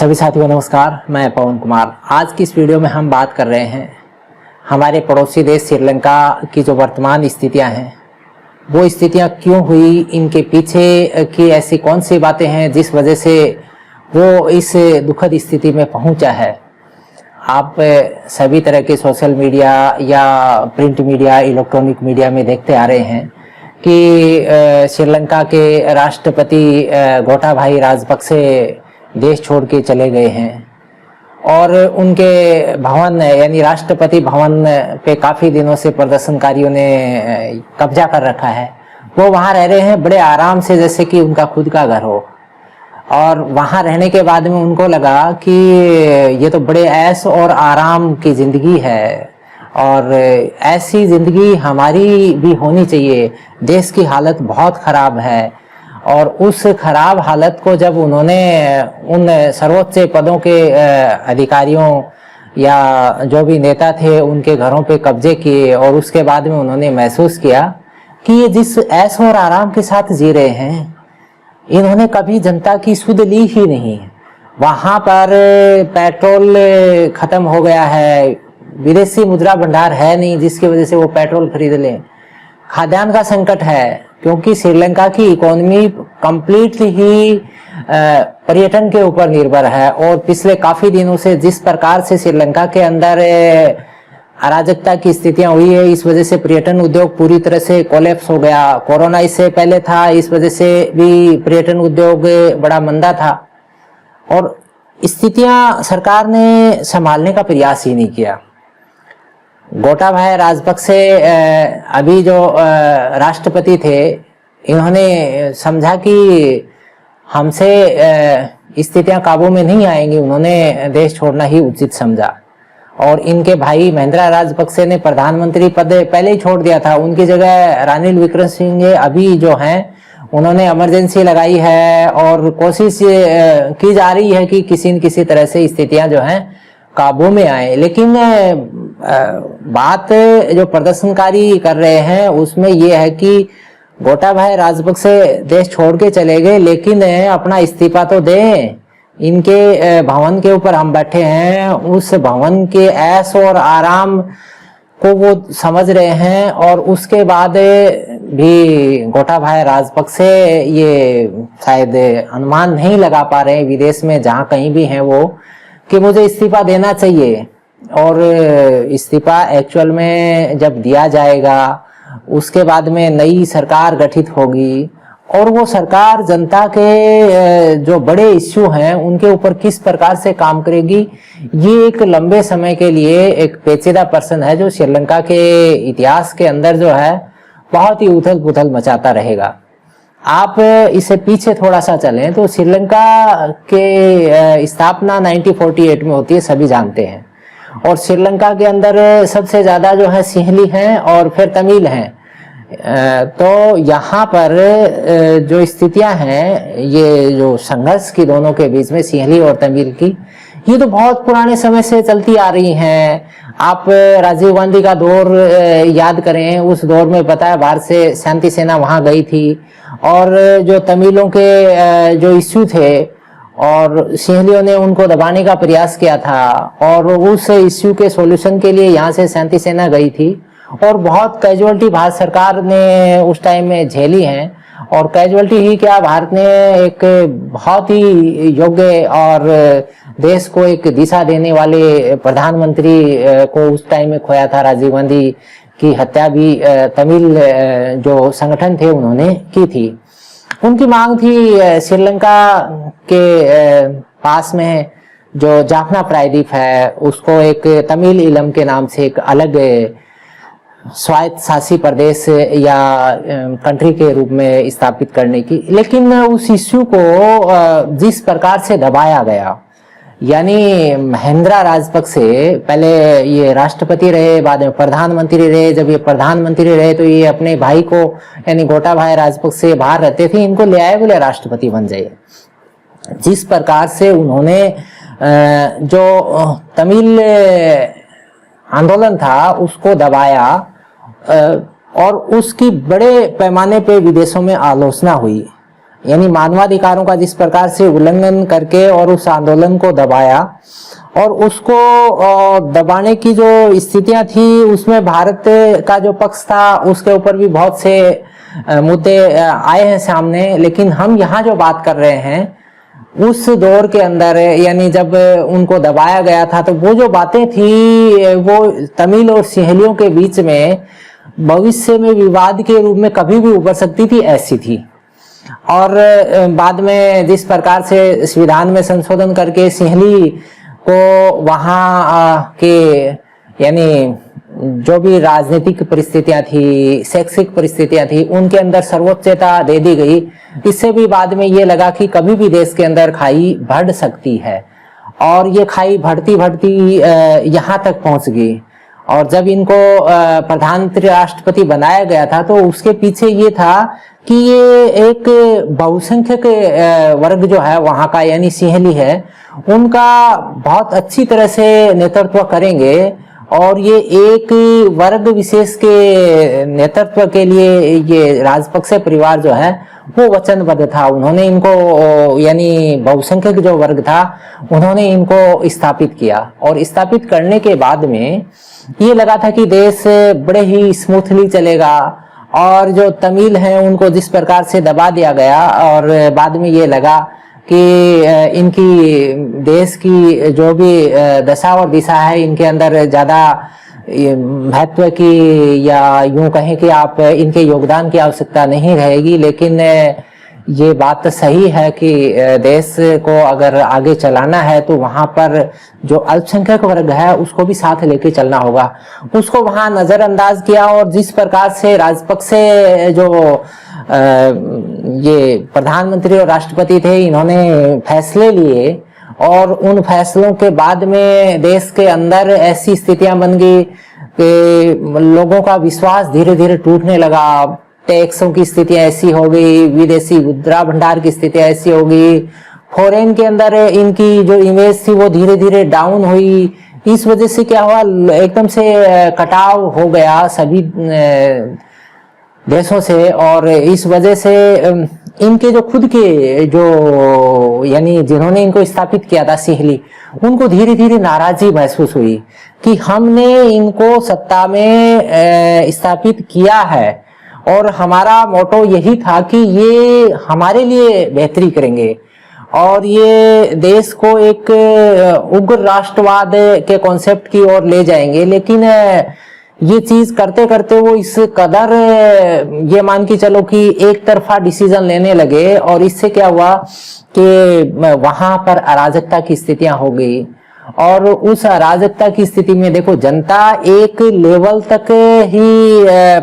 सभी साथियों को नमस्कार। मैं पवन कुमार। आज की इस वीडियो में हम बात कर रहे हैं हमारे पड़ोसी देश श्रीलंका की जो वर्तमान स्थितियां हैं, वो स्थितियां क्यों हुई, इनके पीछे की ऐसी कौन सी बातें हैं जिस वजह से वो इस दुखद स्थिति में पहुंचा है। आप सभी तरह के सोशल मीडिया या प्रिंट मीडिया, इलेक्ट्रॉनिक मीडिया में देखते आ रहे हैं कि श्रीलंका के राष्ट्रपति गोटाबाया राजपक्षे देश छोड़ के चले गए हैं और उनके भवन यानी राष्ट्रपति भवन पे काफ़ी दिनों से प्रदर्शनकारियों ने कब्जा कर रखा है। वो वहाँ रह रहे हैं बड़े आराम से, जैसे कि उनका खुद का घर हो। और वहाँ रहने के बाद में उनको लगा कि ये तो बड़े ऐश और आराम की ज़िंदगी है और ऐसी ज़िंदगी हमारी भी होनी चाहिए। देश की हालत बहुत ख़राब है और उस खराब हालत को जब उन्होंने उन सर्वोच्च पदों के अधिकारियों या जो भी नेता थे उनके घरों पे कब्जे किए और उसके बाद में उन्होंने महसूस किया कि ये जिस ऐश और आराम के साथ जी रहे हैं, इन्होंने कभी जनता की सुध ली ही नहीं। वहाँ पर पेट्रोल खत्म हो गया है, विदेशी मुद्रा भंडार है नहीं जिसकी वजह से वो पेट्रोल खरीद लें। खाद्यान्न का संकट है क्योंकि श्रीलंका की इकोनॉमी कंप्लीटली ही पर्यटन के ऊपर निर्भर है और पिछले काफी दिनों से जिस प्रकार से श्रीलंका के अंदर अराजकता की स्थितियां हुई है, इस वजह से पर्यटन उद्योग पूरी तरह से कोलैप्स हो गया। कोरोना इससे पहले था, इस वजह से भी पर्यटन उद्योग बड़ा मंदा था और स्थितियां सरकार ने संभालने का प्रयास ही नहीं किया। गोटाबाया राजपक्षे अभी जो राष्ट्रपति थे, इन्होंने समझा कि हमसे स्थितियां काबू में नहीं आएंगी, उन्होंने देश छोड़ना ही उचित समझा। और इनके भाई महिंद्रा राजपक्षे ने प्रधानमंत्री पद पहले ही छोड़ दिया था। उनकी जगह रानिल विक्रमसिंघे अभी जो हैं, उन्होंने इमरजेंसी लगाई है और कोशिश की जा रही है कि किसी न किसी तरह से स्थितियां जो हैं काबू में आए। लेकिन बात जो प्रदर्शनकारी कर रहे हैं उसमें यह है कि गोटाबाया राजपक्षे देश छोड़ के चले गए, लेकिन अपना इस्तीफा तो दें। इनके भवन के ऊपर हम बैठे हैं, उस भवन के ऐश और आराम को वो समझ रहे हैं और उसके बाद भी गोटाबाया राजपक्षे ये शायद अनुमान नहीं लगा पा रहे हैं विदेश में जहाँ कहीं भी हैं वो, कि मुझे इस्तीफा देना चाहिए। और इस्तीफा एक्चुअल में जब दिया जाएगा उसके बाद में नई सरकार गठित होगी और वो सरकार जनता के जो बड़े इश्यू हैं उनके ऊपर किस प्रकार से काम करेगी, ये एक लंबे समय के लिए एक पेचीदा प्रश्न है जो श्रीलंका के इतिहास के अंदर जो है बहुत ही उथल पुथल मचाता रहेगा। आप इसे पीछे थोड़ा सा चलें तो श्रीलंका के स्थापना 1948 में होती है, सभी जानते हैं। और श्रीलंका के अंदर सबसे ज्यादा जो है सिंहली हैं और फिर तमिल हैं। तो यहाँ पर जो स्थितियां हैं, ये जो संघर्ष की दोनों के बीच में सिंहली और तमिल की, ये तो बहुत पुराने समय से चलती आ रही हैं। आप राजीव गांधी का दौर याद करें, उस दौर में पता है भारत से शांति सेना वहां गई थी और जो तमिलों के जो इश्यू थे और सिंहलियों ने उनको दबाने का प्रयास किया था और उस इश्यू के सॉल्यूशन के लिए यहाँ से शांति सेना गई थी और बहुत कैजुअलिटी भारत सरकार ने उस टाइम में झेली हैं। और कैजुअलिटी ही क्या, भारत ने एक बहुत ही योग्य और देश को एक दिशा देने वाले प्रधानमंत्री को उस टाइम में खोया था। राजीव गांधी की हत्या भी तमिल जो संगठन थे उन्होंने की थी। उनकी मांग थी श्रीलंका के पास में जो जाफना प्रायद्वीप है उसको एक तमिल इलम के नाम से एक अलग स्वायत्त शासी प्रदेश या कंट्री के रूप में स्थापित करने की। लेकिन उस इश्यू को जिस प्रकार से दबाया गया, यानी महिंद्रा राजपक्षे पहले ये राष्ट्रपति रहे, बाद में प्रधानमंत्री रहे। जब ये प्रधानमंत्री रहे तो ये अपने भाई को यानी गोटाबाया राजपक्षे बाहर रहते थे, इनको ले आए, बोले राष्ट्रपति बन जाइए। जिस प्रकार से उन्होंने जो तमिल आंदोलन था उसको दबाया और उसकी बड़े पैमाने पे विदेशों में आलोचना हुई। यानी मानवाधिकारों का जिस प्रकार से उल्लंघन करके और उस आंदोलन को दबाया, और उसको दबाने की जो स्थितियां थी उसमें भारत का जो पक्ष था उसके ऊपर भी बहुत से मुद्दे आए हैं सामने। लेकिन हम यहाँ जो बात कर रहे हैं उस दौर के अंदर, यानी जब उनको दबाया गया था, तो वो जो बातें थी वो तमिल और सिंहलियों के बीच में भविष्य में विवाद के रूप में कभी भी उभर सकती थी, ऐसी थी। और बाद में जिस प्रकार से संविधान में संशोधन करके सिंहली को वहाँ के यानी जो भी राजनीतिक परिस्थितियां थी, शैक्षिक परिस्थितियां थी, उनके अंदर सर्वोच्चता दे दी गई। इससे भी बाद में ये लगा कि कभी भी देश के अंदर खाई बढ़ सकती है, और ये खाई बढ़ती बढ़ती यहाँ तक पहुंच गई। और जब इनको प्रधानमंत्री राष्ट्रपति बनाया गया था तो उसके पीछे ये था कि ये एक बहुसंख्यक वर्ग जो है वहाँ का, यानी सिंहली है, उनका बहुत अच्छी तरह से नेतृत्व करेंगे, और ये एक वर्ग विशेष के नेतृत्व के लिए ये राजपक्षे परिवार जो है वो वचनबद्ध था। उन्होंने इनको यानी बहुसंख्यक जो वर्ग था उन्होंने इनको स्थापित किया, और स्थापित करने के बाद में ये लगा था कि देश बड़े ही स्मूथली चलेगा। और जो तमिल हैं उनको जिस प्रकार से दबा दिया गया, और बाद में ये लगा कि इनकी देश की जो भी दशा और दिशा है, इनके अंदर ज़्यादा महत्व की या यूं कहें कि आप इनके योगदान की आवश्यकता नहीं रहेगी। लेकिन ये बात सही है कि देश को अगर आगे चलाना है तो वहाँ पर जो अल्पसंख्यक वर्ग है उसको भी साथ लेके चलना होगा। उसको वहाँ नज़रअंदाज किया, और जिस प्रकार से राजपक्षे जो ये प्रधानमंत्री और राष्ट्रपति थे, इन्होंने फैसले लिए, और उन फैसलों के बाद में देश के अंदर ऐसी स्थितियां बन गई कि लोगों का विश्वास धीरे धीरे टूटने लगा। टैक्सों की स्थितियां ऐसी हो गई, विदेशी मुद्रा भंडार की स्थितियां ऐसी हो गई, फॉरेन के अंदर इनकी जो इमेज थी वो धीरे धीरे डाउन हुई। इस वजह से क्या हुआ, एकदम से कटाव हो गया सभी देशों से, और इस वजह से इनके जो खुद के जो यानी जिन्होंने इनको स्थापित किया था सिंहली, उनको धीरे धीरे नाराजगी महसूस हुई कि हमने इनको सत्ता में स्थापित किया है, और हमारा मोटो यही था कि ये हमारे लिए बेहतरी करेंगे, और ये देश को एक उग्र राष्ट्रवाद के कॉन्सेप्ट की ओर ले जाएंगे। लेकिन ये चीज करते करते वो इस कदर ये मान के चलो कि एक तरफा डिसीजन लेने लगे, और इससे क्या हुआ कि वहां पर अराजकता की स्थितियां हो गई। और उस अराजकता की स्थिति में देखो, जनता एक लेवल तक ही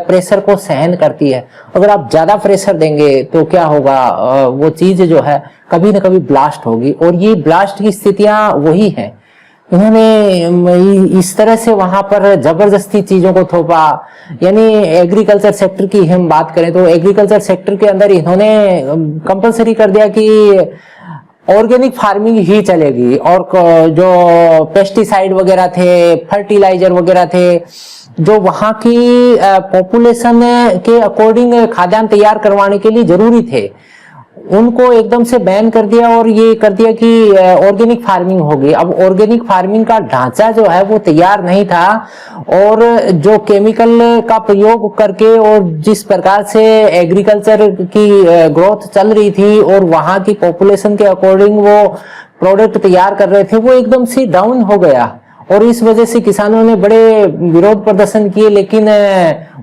प्रेशर को सहन करती है। अगर आप ज्यादा प्रेशर देंगे तो क्या होगा, वो चीज जो है कभी न कभी ब्लास्ट होगी, और ये ब्लास्ट की स्थितियां वही हैं। इन्होंने इस तरह से वहां पर जबरदस्ती चीजों को थोपा। यानी एग्रीकल्चर सेक्टर की हम बात करें तो एग्रीकल्चर सेक्टर के अंदर इन्होंने कंपलसरी कर दिया कि ऑर्गेनिक फार्मिंग ही चलेगी, और जो पेस्टिसाइड वगैरह थे, फर्टिलाइजर वगैरह थे, जो वहां की पॉपुलेशन के अकॉर्डिंग खाद्यान्न तैयार करवाने के लिए जरूरी थे, उनको एकदम से बैन कर दिया, और ये कर दिया कि ऑर्गेनिक फार्मिंग होगी। अब ऑर्गेनिक फार्मिंग का ढांचा जो है वो तैयार नहीं था, और जो केमिकल का प्रयोग करके और जिस प्रकार से एग्रीकल्चर की ग्रोथ चल रही थी और वहां की पॉपुलेशन के अकॉर्डिंग वो प्रोडक्ट तैयार कर रहे थे, वो एकदम से डाउन हो गया, और इस वजह से किसानों ने बड़े विरोध प्रदर्शन किए, लेकिन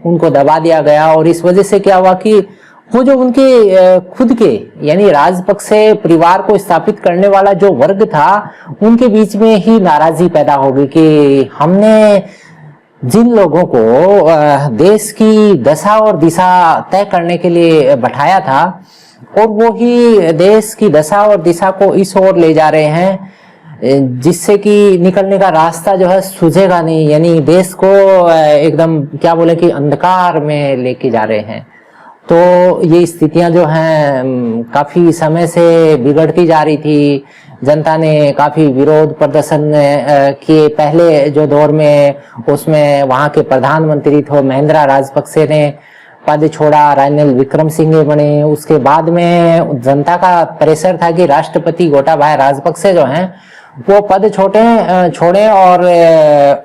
उनको दबा दिया गया। और इस वजह से क्या हुआ कि वो जो उनके खुद के यानी राजपक्षे परिवार को स्थापित करने वाला जो वर्ग था, उनके बीच में ही नाराजगी पैदा हो गई कि हमने जिन लोगों को देश की दशा और दिशा तय करने के लिए बैठाया था, और वो ही देश की दशा और दिशा को इस ओर ले जा रहे हैं जिससे कि निकलने का रास्ता जो है सूझेगा नहीं। यानी देश को एकदम क्या बोले कि अंधकार में लेके जा रहे हैं। तो ये स्थितियां जो हैं काफी समय से बिगड़ती जा रही थी। जनता ने काफी विरोध प्रदर्शन किए। पहले जो दौर में उसमें वहां के प्रधानमंत्री थे महिंद्रा राजपक्षे ने पद छोड़ा, रानिल विक्रमसिंघे बने। उसके बाद में जनता का प्रेशर था कि राष्ट्रपति गोटाबाया राजपक्षे जो हैं वो पद छोड़े और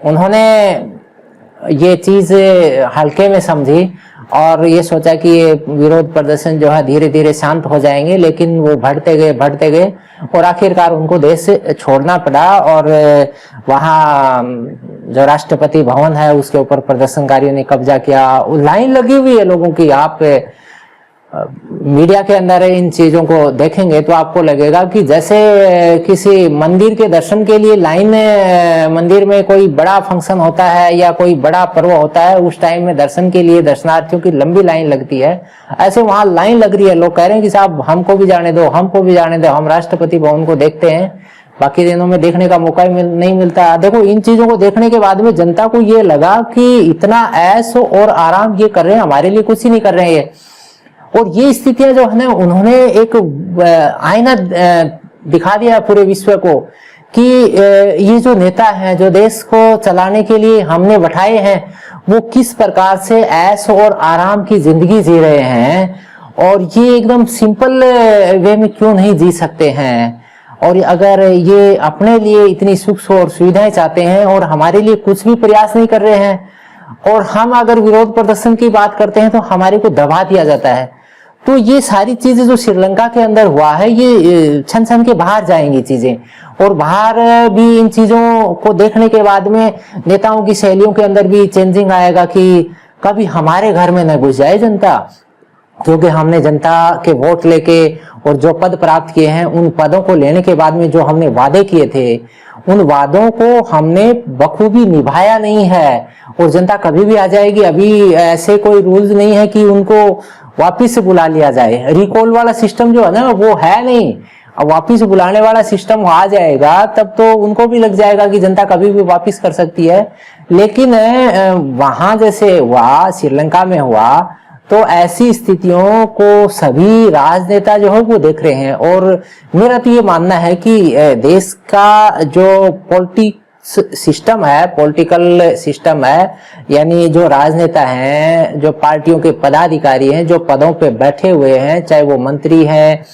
उन्होंने ये चीज हल्के में समझी और ये सोचा कि ये विरोध प्रदर्शन जो है धीरे धीरे शांत हो जाएंगे, लेकिन वो बढ़ते गए और आखिरकार उनको देश छोड़ना पड़ा। और वहाँ जो राष्ट्रपति भवन है उसके ऊपर प्रदर्शनकारियों ने कब्जा किया। लाइन लगी हुई है लोगों की। आप मीडिया के अंदर इन चीजों को देखेंगे तो आपको लगेगा कि जैसे किसी मंदिर के दर्शन के लिए लाइन मंदिर में कोई बड़ा फंक्शन होता है या कोई बड़ा पर्व होता है, उस टाइम में दर्शन के लिए दर्शनार्थियों की लंबी लाइन लगती है, ऐसे वहां लाइन लग रही है। लोग कह रहे हैं कि साहब हमको भी जाने दो, हमको भी जाने दो, हम राष्ट्रपति भवन को देखते हैं, बाकी दिनों में देखने का मौका नहीं मिलता। देखो, इन चीजों को देखने के बाद में जनता को ये लगा कि इतना ऐश और आराम ये कर रहे हैं, हमारे लिए कुछ ही नहीं कर रहे हैं ये। और ये स्थितियां जो है ना, उन्होंने एक आईना दिखा दिया पूरे विश्व को कि ये जो नेता हैं, जो देश को चलाने के लिए हमने बैठाए हैं, वो किस प्रकार से ऐश और आराम की जिंदगी जी रहे हैं और ये एकदम सिंपल वे में क्यों नहीं जी सकते हैं। और अगर ये अपने लिए इतनी सुख और सुविधाएं चाहते हैं और हमारे लिए कुछ भी प्रयास नहीं कर रहे हैं, और हम अगर विरोध प्रदर्शन की बात करते हैं तो हमारे को दबा दिया जाता है। तो ये सारी चीजें जो श्रीलंका के अंदर हुआ है, ये छन छन के बाहर जाएंगी चीजें। और बाहर भी इन चीजों को देखने के बाद में नेताओं की शैलियों के अंदर भी चेंजिंग आएगा कि कभी हमारे घर में न घुस जाए जनता, क्योंकि हमने जनता के वोट लेके और जो पद प्राप्त किए हैं, उन पदों को लेने के बाद में जो हमने वादे किए थे, उन वादों को हमने बखूबी निभाया नहीं है। और जनता कभी भी आ जाएगी। अभी ऐसे कोई रूल्स नहीं है कि उनको वापिस बुला लिया जाए। रिकॉल वाला सिस्टम जो है ना, वो है नहीं। अब वापिस बुलाने वाला सिस्टम आ जाएगा तब तो उनको भी लग जाएगा कि जनता कभी भी वापिस कर सकती है। लेकिन वहां जैसे हुआ, श्रीलंका में हुआ, तो ऐसी स्थितियों को सभी राजनेता जो है वो देख रहे हैं। और मेरा तो ये मानना है कि देश का जो सिस्टम है, पॉलिटिकल सिस्टम है, यानी जो राजनेता हैं, जो पार्टियों के पदाधिकारी हैं, जो पदों पे बैठे हुए हैं, चाहे वो मंत्री हैं,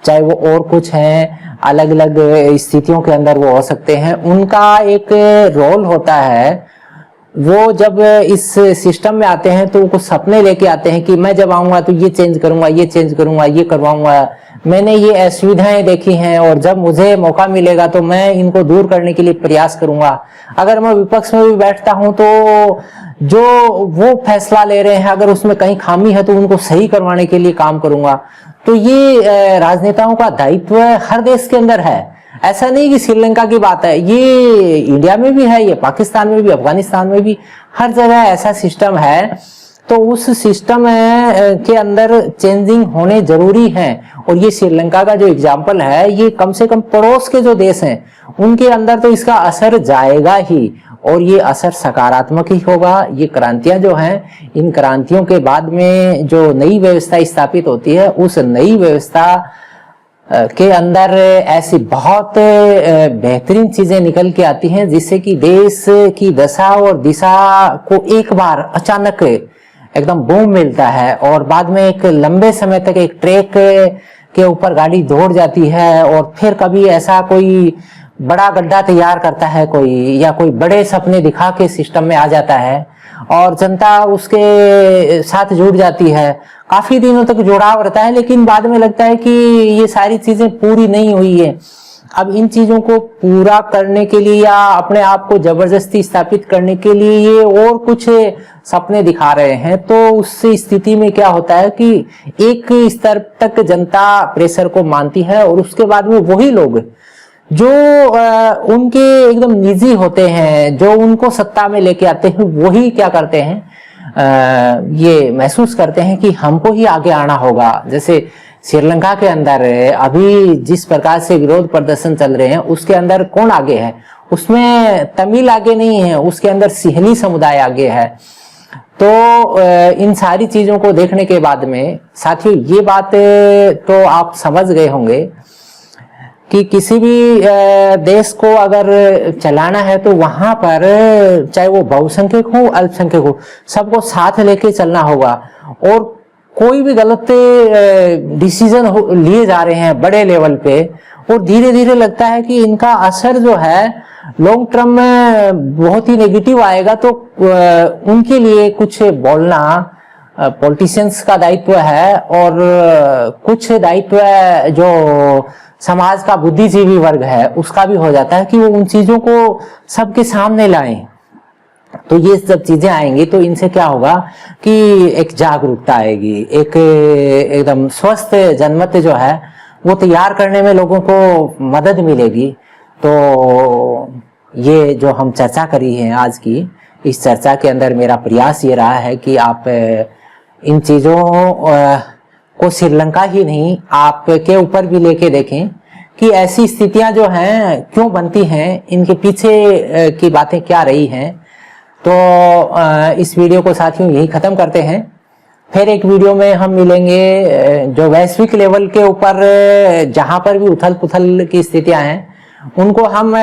चाहे वो और कुछ हैं, अलग अलग स्थितियों के अंदर वो हो सकते हैं, उनका एक रोल होता है। वो जब इस सिस्टम में आते हैं तो वो कुछ सपने लेके आते हैं कि मैं जब आऊंगा तो ये चेंज करूंगा, ये चेंज करूंगा, ये करवाऊंगा, मैंने ये असुविधाएं देखी हैं और जब मुझे मौका मिलेगा तो मैं इनको दूर करने के लिए प्रयास करूंगा। अगर मैं विपक्ष में भी बैठता हूं तो जो वो फैसला ले रहे हैं, अगर उसमें कहीं खामी है तो उनको सही करवाने के लिए काम करूंगा। तो ये राजनेताओं का दायित्व हर देश के अंदर है। ऐसा नहीं कि श्रीलंका की बात है, ये इंडिया में भी है, ये पाकिस्तान में भी, अफगानिस्तान में भी, हर जगह ऐसा सिस्टम है। तो उस सिस्टम के अंदर चेंजिंग होने जरूरी है। और ये श्रीलंका का जो एग्जाम्पल है, ये कम से कम पड़ोस के जो देश हैं उनके अंदर तो इसका असर जाएगा ही, और ये असर सकारात्मक ही होगा। ये क्रांतियां जो हैं, इन क्रांतियों के बाद में जो नई व्यवस्था स्थापित होती है, उस नई व्यवस्था के अंदर ऐसी बहुत बेहतरीन चीजें निकल के आती हैं, जिससे कि देश की दशा और दिशा को एक बार अचानक एकदम बूम मिलता है और बाद में एक लंबे समय तक एक ट्रैक के ऊपर गाड़ी दौड़ जाती है। और फिर कभी ऐसा कोई बड़ा गड्ढा तैयार करता है कोई, या कोई बड़े सपने दिखा के सिस्टम में आ जाता है और जनता उसके साथ जुड़ जाती है। काफी दिनों तक जुड़ाव रहता है, लेकिन बाद में लगता है कि ये सारी चीजें पूरी नहीं हुई है। अब इन चीजों को पूरा करने के लिए या अपने आप को जबरदस्ती स्थापित करने के लिए ये और कुछ सपने दिखा रहे हैं। तो उस स्थिति में क्या होता है कि एक स्तर तक जनता प्रेशर को मानती है और उसके बाद में वही लोग जो उनके एकदम निजी होते हैं, जो उनको सत्ता में लेके आते हैं, वही क्या करते हैं, ये महसूस करते हैं कि हमको ही आगे आना होगा। जैसे श्रीलंका के अंदर अभी जिस प्रकार से विरोध प्रदर्शन चल रहे हैं, उसके अंदर कौन आगे है? उसमें तमिल आगे नहीं है, उसके अंदर सिंहली समुदाय आगे है। तो इन सारी चीजों को देखने के बाद में साथियों, ये बात तो आप समझ गए होंगे कि किसी भी देश को अगर चलाना है तो वहां पर चाहे वो बहुसंख्यक हो अल्पसंख्यक हो, सबको साथ लेके चलना होगा। और कोई भी गलत डिसीजन लिए जा रहे हैं बड़े लेवल पे, और धीरे धीरे लगता है कि इनका असर जो है लॉन्ग टर्म में बहुत ही नेगेटिव आएगा। तो उनके लिए कुछ बोलना पॉलिटिशियंस का दायित्व है, और कुछ दायित्व जो समाज का बुद्धिजीवी वर्ग है उसका भी हो जाता है कि वो उन चीजों को सबके सामने लाएं। तो ये सब चीजें आएंगी तो इनसे क्या होगा कि एक जागरूकता आएगी, एक एकदम स्वस्थ जनमत जो है वो तैयार करने में लोगों को मदद मिलेगी। तो ये जो हम चर्चा करी है आज की, इस चर्चा के अंदर मेरा प्रयास ये रहा है कि आप इन चीजों को श्रीलंका ही नहीं आपके ऊपर भी लेके देखें कि ऐसी स्थितियां जो हैं क्यों बनती हैं, इनके पीछे की बातें क्या रही हैं। तो इस वीडियो को साथियों यही खत्म करते हैं। फिर एक वीडियो में हम मिलेंगे जो वैश्विक लेवल के ऊपर जहां पर भी उथल पुथल की स्थितियां हैं उनको हम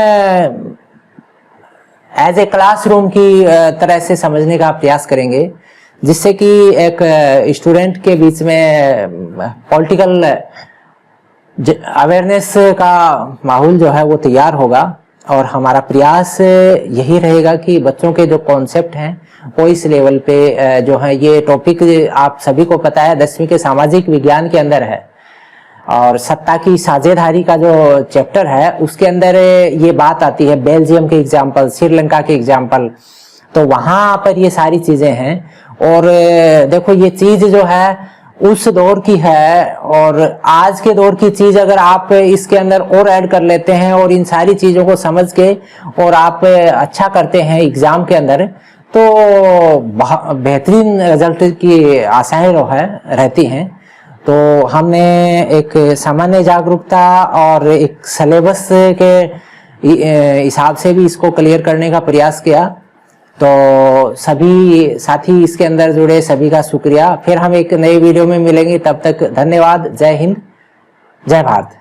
एज ए क्लासरूम की तरह से समझने का प्रयास करेंगे, जिससे कि एक स्टूडेंट के बीच में पॉलिटिकल अवेयरनेस का माहौल जो है वो तैयार होगा। और हमारा प्रयास यही रहेगा कि बच्चों के जो कॉन्सेप्ट हैं वो इस लेवल पे जो है, ये टॉपिक आप सभी को पता है 10वीं के सामाजिक विज्ञान के अंदर है, और सत्ता की साझेदारी का जो चैप्टर है उसके अंदर ये बात आती है, बेल्जियम के एग्जाम्पल, श्रीलंका के एग्जाम्पल, तो वहां पर ये सारी चीजें हैं। और देखो ये चीज जो है उस दौर की है, और आज के दौर की चीज अगर आप इसके अंदर और ऐड कर लेते हैं और इन सारी चीजों को समझ के और आप अच्छा करते हैं एग्जाम के अंदर, तो बेहतरीन रिजल्ट की आशाएं रहती हैं। तो हमने एक सामान्य जागरूकता और एक सिलेबस के हिसाब से भी इसको क्लियर करने का प्रयास किया। तो सभी साथी इसके अंदर जुड़े सभी का शुक्रिया। फिर हम एक नए वीडियो में मिलेंगे, तब तक धन्यवाद। जय हिंद, जय भारत।